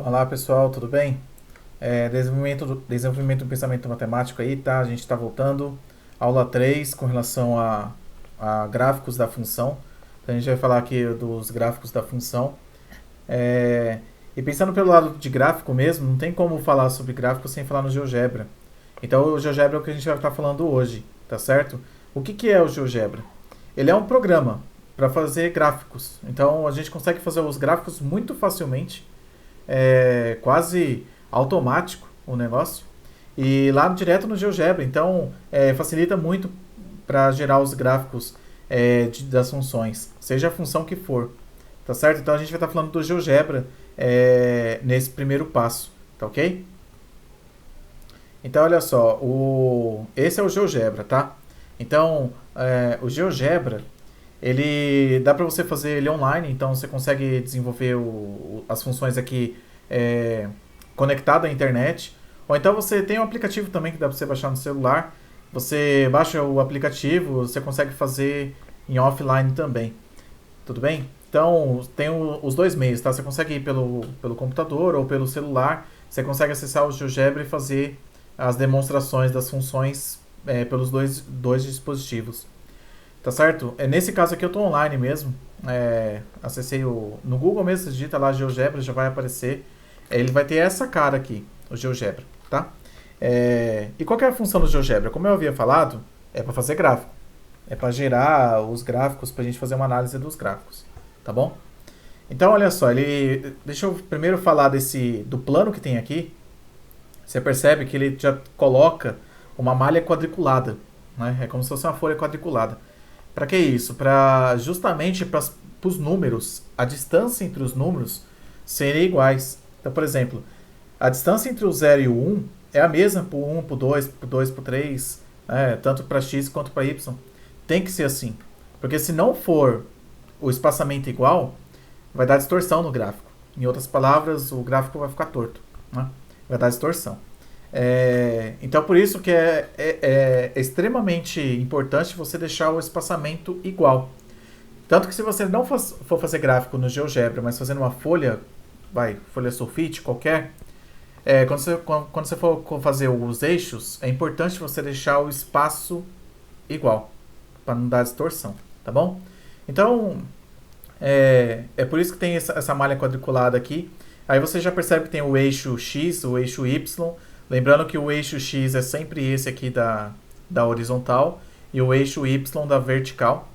Olá pessoal, tudo bem? Desenvolvimento do pensamento matemático aí, tá? A gente está voltando. Aula 3 com relação a gráficos da função. Então a gente vai falar aqui dos gráficos da função. É, e pensando pelo lado de gráfico mesmo, não tem como falar sobre gráfico sem falar no GeoGebra. Então o GeoGebra é o que a gente vai estar falando hoje, tá certo? O que é o GeoGebra? Ele é um programa para fazer gráficos. Então a gente consegue fazer os gráficos muito facilmente, quase automático o negócio. E lá direto no GeoGebra, então facilita muito para gerar os gráficos das funções, seja a função que for, tá certo? Então a gente vai estar falando do GeoGebra nesse primeiro passo, tá ok? Então olha só, esse é o GeoGebra, tá? Então o GeoGebra ele dá para você fazer ele online, então você consegue desenvolver as funções aqui é, conectado à internet. Ou então você tem um aplicativo também que dá para você baixar no celular. Você baixa o aplicativo, você consegue fazer em offline também. Tudo bem? Então tem os dois meios, tá? Você consegue ir pelo computador ou pelo celular. Você consegue acessar o GeoGebra e fazer as demonstrações das funções pelos dois dispositivos. Tá certo? Nesse caso aqui eu estou online mesmo. Acessei no Google mesmo, você digita lá GeoGebra, já vai aparecer. Ele vai ter essa cara aqui, o GeoGebra, tá? E qual que é a função do GeoGebra? Como eu havia falado, é para fazer gráfico. É para gerar os gráficos, para a gente fazer uma análise dos gráficos, tá bom? Então, olha só, deixa eu primeiro falar do plano que tem aqui. Você percebe que ele já coloca uma malha quadriculada, né? É como se fosse uma folha quadriculada. Para que isso? Para justamente para os números, a distância entre os números serem iguais. Então, por exemplo, a distância entre o 0 e o 1 é a mesma para o 1, para o 2, para o 2, para o 3, tanto para x quanto para y. Tem que ser assim. Porque se não for o espaçamento igual, vai dar distorção no gráfico. Em outras palavras, o gráfico vai ficar torto, né? Vai dar distorção. Então, por isso que é extremamente importante você deixar o espaçamento igual. Tanto que se você não for fazer gráfico no GeoGebra, mas fazendo uma folha, folha sulfite qualquer, quando você for fazer os eixos, é importante você deixar o espaço igual, para não dar distorção, tá bom? Então, é por isso que tem essa malha quadriculada aqui. Aí você já percebe que tem o eixo X, o eixo Y. Lembrando que o eixo X é sempre esse aqui da horizontal e o eixo Y da vertical.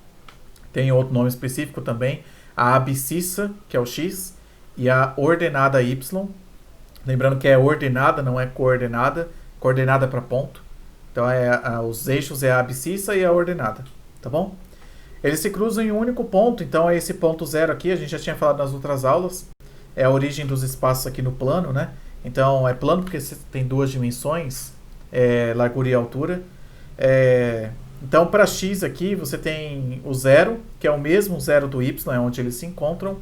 Tem outro nome específico também. A abscissa, que é o X, e a ordenada Y. Lembrando que é ordenada, não é coordenada. Coordenada para ponto. Então os eixos é a abscissa e a ordenada. Tá bom? Eles se cruzam em um único ponto, então é esse ponto zero aqui, a gente já tinha falado nas outras aulas. É a origem dos espaços aqui no plano, né? Então é plano porque tem duas dimensões, largura e altura. Então para x aqui você tem o zero, que é o mesmo zero do y, é onde eles se encontram.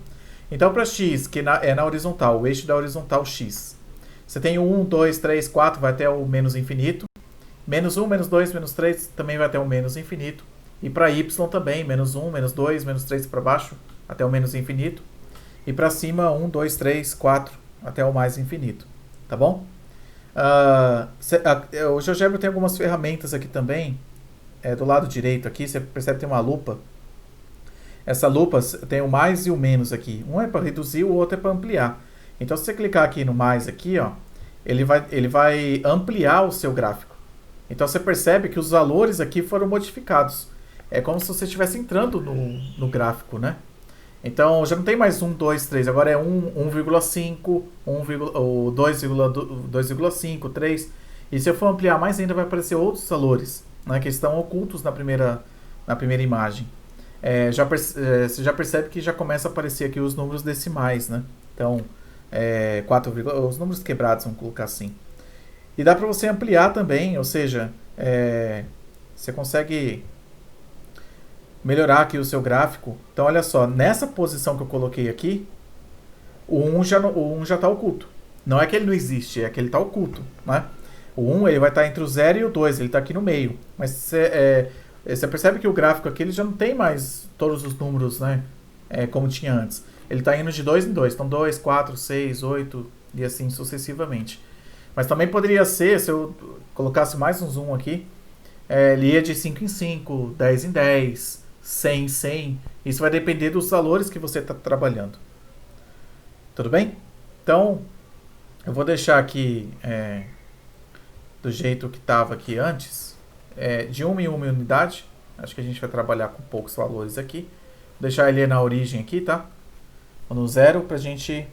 Então para x, que é na horizontal, o eixo da horizontal x, você tem o 1, 2, 3, 4, vai até o menos infinito. Menos 1, menos 2, menos 3 também vai até o menos infinito. E para y também, menos 1, menos 2, menos 3 para baixo, até o menos infinito. E para cima, 1, 2, 3, 4, até o mais infinito. Tá bom? O GeoGebra tem algumas ferramentas aqui também. Do lado direito aqui, você percebe que tem uma lupa. Essa lupa tem o mais e o menos aqui. Um é para reduzir, o outro é para ampliar. Então, se você clicar aqui no mais aqui, ó, ele vai ampliar o seu gráfico. Então, você percebe que os valores aqui foram modificados. É como se você estivesse entrando no gráfico, né? Então já não tem mais 1, 2, 3, agora é 1,5, 2,5, 3. E se eu for ampliar mais ainda, vai aparecer outros valores, né, que estão ocultos na primeira imagem. Você já percebe que já começa a aparecer aqui os números decimais, né? Então, 4, os números quebrados, vamos colocar assim. E dá para você ampliar também, ou seja, você consegue melhorar aqui o seu gráfico. Então, olha só, nessa posição que eu coloquei aqui, o 1 já está oculto. Não é que ele não existe, é que ele está oculto, né? O 1 ele vai estar entre o 0 e o 2, ele está aqui no meio. Mas você percebe que o gráfico aqui ele já não tem mais todos os números, né? Como tinha antes. Ele está indo de 2 em 2. Então 2, 4, 6, 8. e assim sucessivamente. Mas também poderia ser, se eu colocasse mais um zoom aqui, ele ia de 5 em 5, 10 em 10, 100 em 100. Isso vai depender dos valores que você está trabalhando. Tudo bem? Então, eu vou deixar aqui do jeito que estava aqui antes, de uma em uma unidade. Acho que a gente vai trabalhar com poucos valores aqui. Vou deixar ele na origem aqui, tá? No zero, para a gente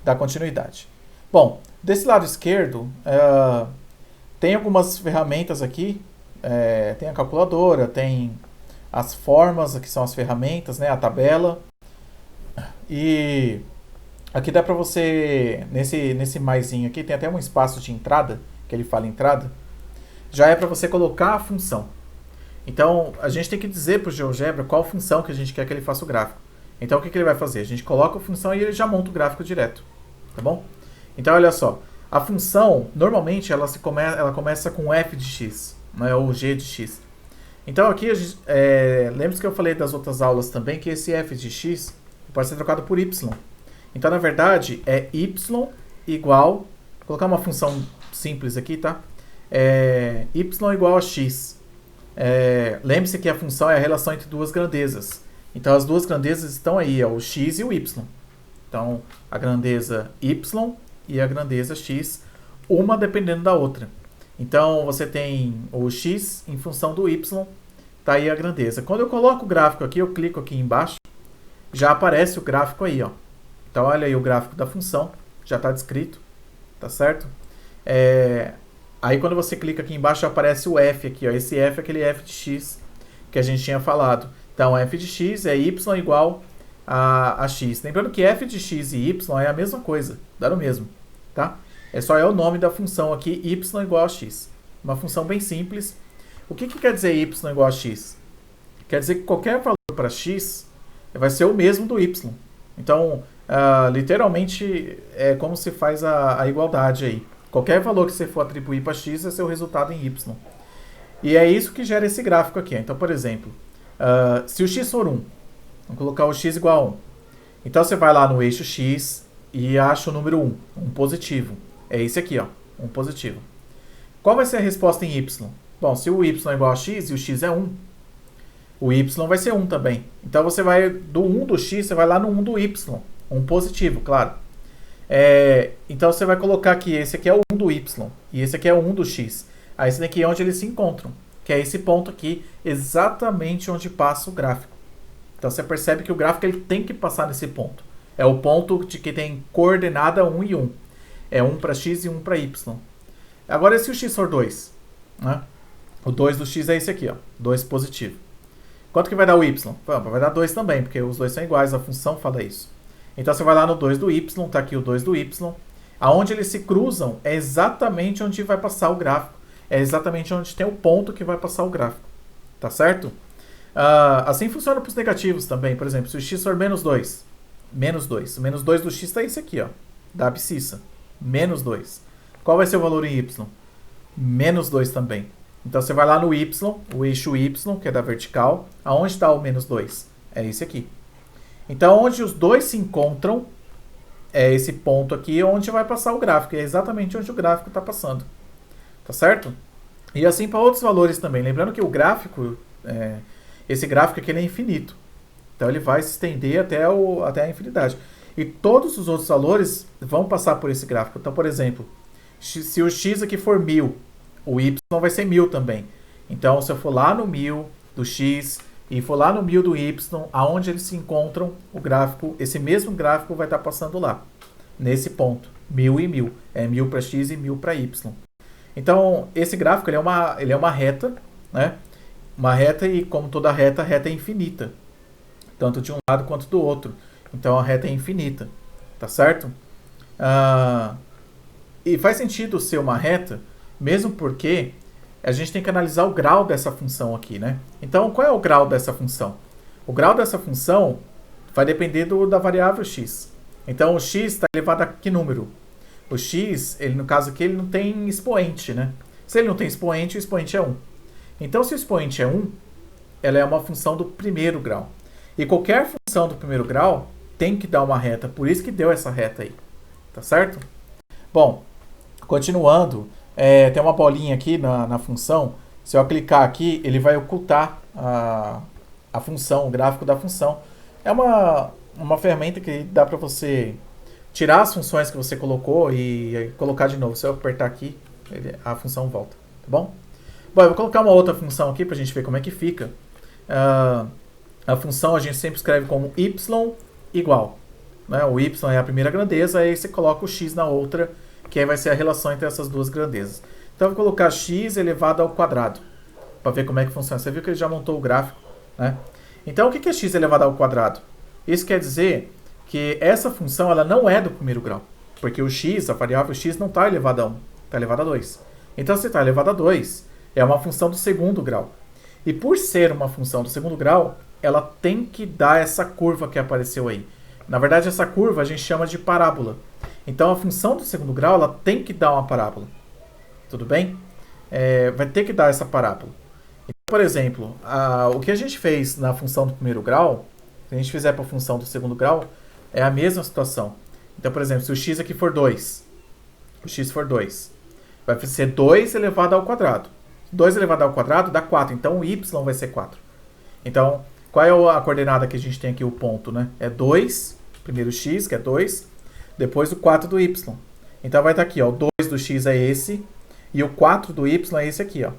dar continuidade. Bom, desse lado esquerdo, tem algumas ferramentas aqui. Tem a calculadora, tem as formas, que são as ferramentas, né? A tabela. E aqui dá para você, nesse maisinho aqui, tem até um espaço de entrada, que ele fala entrada. Já é para você colocar a função. Então, a gente tem que dizer para o GeoGebra qual função que a gente quer que ele faça o gráfico. Então, o que ele vai fazer? A gente coloca a função e ele já monta o gráfico direto. Tá bom? Então, olha só. A função, normalmente, ela começa com f de x, né, ou g de x. Então, aqui, lembre-se que eu falei das outras aulas também, que esse f de x pode ser trocado por y. Então, na verdade, é y igual... Vou colocar uma função simples aqui, tá? Y igual a x. Lembre-se que a função é a relação entre duas grandezas. Então, as duas grandezas estão aí, o x e o y. Então, a grandeza y e a grandeza x, uma dependendo da outra. Então, você tem o x em função do y, tá aí a grandeza. Quando eu coloco o gráfico aqui, eu clico aqui embaixo, já aparece o gráfico aí, ó. Então, olha aí o gráfico da função, já está descrito, tá certo? Aí, quando você clica aqui embaixo, já aparece o f aqui, ó. Esse f é aquele f de x que a gente tinha falado. Então, f de x é y igual a x. Lembrando que f de x e y é a mesma coisa, dá no mesmo, tá? Só é o nome da função aqui, y igual a x. Uma função bem simples. O que quer dizer y igual a x? Quer dizer que qualquer valor para x vai ser o mesmo do y. Então, literalmente, é como se faz a igualdade aí. Qualquer valor que você for atribuir para x vai ser o resultado em y. E é isso que gera esse gráfico aqui. Então, por exemplo, se o x for 1, vamos colocar o x igual a 1. Então, você vai lá no eixo x e acha o número 1, um positivo. É esse aqui, ó, um positivo. Qual vai ser a resposta em y? Bom, se o y é igual a x e o x é 1, o y vai ser 1 também. Então, você vai do 1 do x, você vai lá no 1 do y. Um positivo, claro. Então, você vai colocar aqui, esse aqui é o 1 do y e esse aqui é o 1 do x. Aí, esse daqui é onde eles se encontram, que é esse ponto aqui, exatamente onde passa o gráfico. Então, você percebe que o gráfico ele tem que passar nesse ponto. É o ponto de que tem coordenada 1 e 1. É 1 para x e 1 para y. Agora, se o x for 2? Né? O 2 do x é esse aqui, ó, 2 positivo. Quanto que vai dar o y? Vai dar 2 também, porque os dois são iguais, a função fala isso. Então, você vai lá no 2 do y, está aqui o 2 do y. Aonde eles se cruzam é exatamente onde vai passar o gráfico. É exatamente onde tem o ponto que vai passar o gráfico. Tá certo? Assim funciona para os negativos também. Por exemplo, se o x for menos 2, menos 2. O menos 2 do x está esse aqui, ó, da abscissa. Menos 2. Qual vai ser o valor em y? Menos 2 também. Então, você vai lá no y, o eixo y, que é da vertical. Aonde está o menos 2? É esse aqui. Então, onde os dois se encontram, é esse ponto aqui onde vai passar o gráfico. É exatamente onde o gráfico está passando. Tá certo? E assim para outros valores também. Lembrando que o gráfico, esse gráfico aqui ele é infinito. Então, ele vai se estender até a infinidade. E todos os outros valores vão passar por esse gráfico. Então, por exemplo, se o x aqui for 1000, o y vai ser 1000 também. Então, se eu for lá no 1000 do x e for lá no 1000 do y, aonde eles se encontram, o gráfico, esse mesmo gráfico vai estar passando lá, nesse ponto, 1000 e 1000. É 1000 para x e 1000 para y. Então, esse gráfico ele é uma reta, né? Uma reta e, como toda reta, a reta é infinita. Tanto de um lado quanto do outro. Então, a reta é infinita. Tá certo? E faz sentido ser uma reta, mesmo porque a gente tem que analisar o grau dessa função aqui, né? Então, qual é o grau dessa função? O grau dessa função vai depender da variável x. Então, o x está elevado a que número? O x, no caso aqui, ele não tem expoente, né? Se ele não tem expoente, o expoente é 1. Então, se o expoente é 1, ela é uma função do primeiro grau. E qualquer função do primeiro grau tem que dar uma reta. Por isso que deu essa reta aí. Tá certo? Bom, continuando, tem uma bolinha aqui na função. Se eu clicar aqui, ele vai ocultar a função, o gráfico da função. É uma ferramenta que dá para você tirar as funções que você colocou e colocar de novo. Se eu apertar aqui, a função volta, tá bom? Bom, eu vou colocar uma outra função aqui para a gente ver como é que fica. A função a gente sempre escreve como y igual. Né? O y é a primeira grandeza, aí você coloca o x na outra, que aí vai ser a relação entre essas duas grandezas. Então eu vou colocar x elevado ao quadrado, para ver como é que funciona. Você viu que ele já montou o gráfico, né? Então o que é x elevado ao quadrado? Isso quer dizer que essa função ela não é do primeiro grau, porque o x, a variável x, não está elevada a 1, está elevada a 2. Então se está elevada a 2, é uma função do segundo grau. E por ser uma função do segundo grau, ela tem que dar essa curva que apareceu aí. Na verdade, essa curva a gente chama de parábola. Então, a função do segundo grau ela tem que dar uma parábola. Tudo bem? Vai ter que dar essa parábola. Então, por exemplo, o que a gente fez na função do primeiro grau, se a gente fizer para a função do segundo grau, é a mesma situação. Então, por exemplo, se o x aqui for 2, o x for 2, vai ser 2 elevado ao quadrado. 2 elevado ao quadrado dá 4, então o y vai ser 4. Então, qual é a coordenada que a gente tem aqui, o ponto, né? É 2, primeiro x, que é 2, depois o 4 do y. Então vai estar aqui, ó, o 2 do x é esse, e o 4 do y é esse aqui, ó.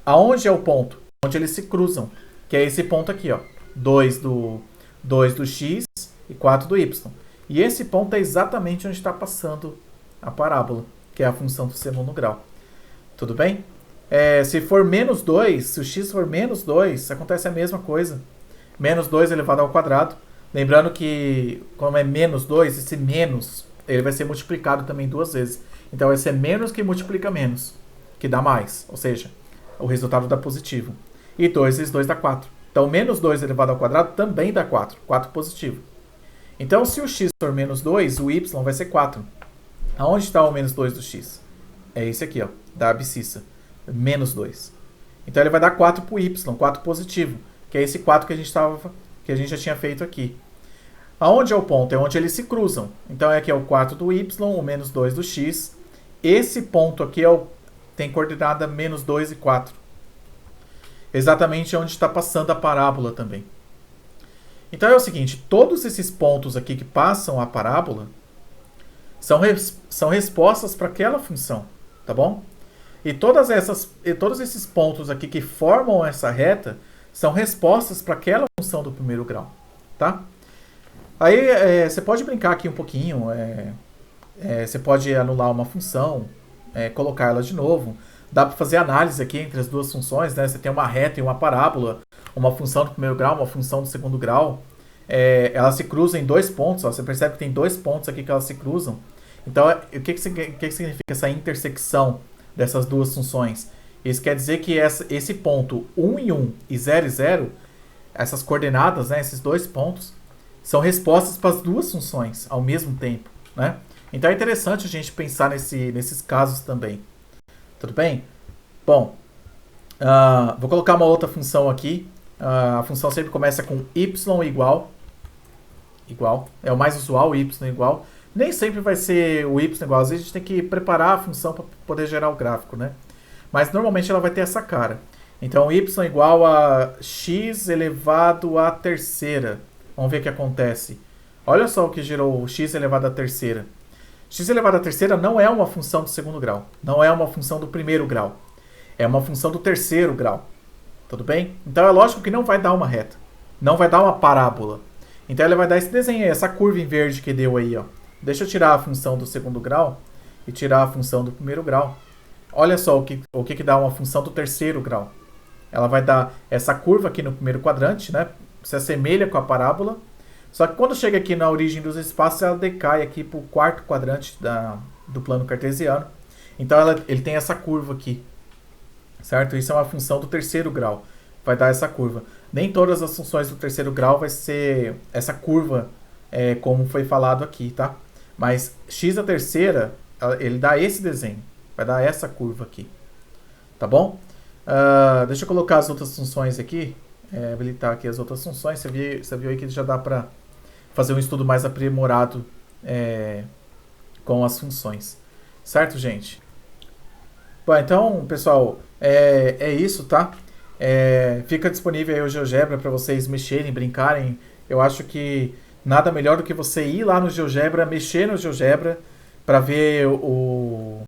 Aonde é o ponto? Onde eles se cruzam, que é esse ponto aqui, ó. 2 do x e 4 do y. E esse ponto é exatamente onde está passando a parábola, que é a função do segundo grau. Tudo bem? Se for menos 2, se o x for menos 2, acontece a mesma coisa. Menos 2 elevado ao quadrado. Lembrando que, como é menos 2, esse menos ele vai ser multiplicado também duas vezes. Então vai ser menos que multiplica menos, que dá mais. Ou seja, o resultado dá positivo. E 2 vezes 2 dá 4. Então menos 2 elevado ao quadrado também dá 4. 4 positivo. Então se o x for menos 2, o y vai ser 4. Aonde está o menos 2 do x? É esse aqui, ó, da abscissa. Menos 2. Então ele vai dar 4 para o y, 4 positivo, que é esse 4 que a gente já tinha feito aqui. Aonde é o ponto? É onde eles se cruzam. Então aqui é o 4 do y, o menos 2 do x. Esse ponto aqui tem coordenada menos 2 e 4. Exatamente onde está passando a parábola também. Então é o seguinte, todos esses pontos aqui que passam a parábola são respostas para aquela função, tá bom? E todos esses pontos aqui que formam essa reta são respostas para aquela função do primeiro grau, tá? Aí você pode brincar aqui um pouquinho, você pode anular uma função, colocar ela de novo. Dá para fazer análise aqui entre as duas funções, né? Você tem uma reta e uma parábola, uma função do primeiro grau, uma função do segundo grau. Elas se cruzam em dois pontos, ó, você percebe que tem dois pontos aqui que elas se cruzam. Então, o que significa essa intersecção dessas duas funções? Isso quer dizer que esse ponto 1 e 1 e 0 e 0, essas coordenadas, né, esses dois pontos, são respostas para as duas funções ao mesmo tempo, né? Então é interessante a gente pensar nesses casos também. Tudo bem? Bom, vou colocar uma outra função aqui. A função sempre começa com y igual. É o mais usual, y igual. Nem sempre vai ser o y igual. Às vezes a gente tem que preparar a função para poder gerar o gráfico, né? Mas normalmente ela vai ter essa cara. Então, y igual a x elevado à terceira. Vamos ver o que acontece. Olha só o que gerou x elevado à terceira. X elevado à terceira não é uma função do segundo grau. Não é uma função do primeiro grau. É uma função do terceiro grau. Tudo bem? Então é lógico que não vai dar uma reta. Não vai dar uma parábola. Então ele vai dar esse desenho aí, essa curva em verde que deu aí, ó. Deixa eu tirar a função do segundo grau e tirar a função do primeiro grau. Olha só o que dá uma função do terceiro grau. Ela vai dar essa curva aqui no primeiro quadrante, né? Se assemelha com a parábola. Só que quando chega aqui na origem dos espaços, ela decai aqui para o quarto quadrante do plano cartesiano. Então ele tem essa curva aqui. Certo? Isso é uma função do terceiro grau. Vai dar essa curva. Nem todas as funções do terceiro grau vai ser essa curva como foi falado aqui, tá? Mas x à terceira, ele dá esse desenho. Vai dar essa curva aqui. Tá bom? Deixa eu colocar as outras funções aqui. Habilitar aqui as outras funções. Você viu aí que já dá para fazer um estudo mais aprimorado com as funções. Certo, gente? Bom, então, pessoal, é isso, tá? Fica disponível aí o GeoGebra para vocês mexerem, brincarem. Eu acho que nada melhor do que você ir lá no GeoGebra, mexer no GeoGebra para ver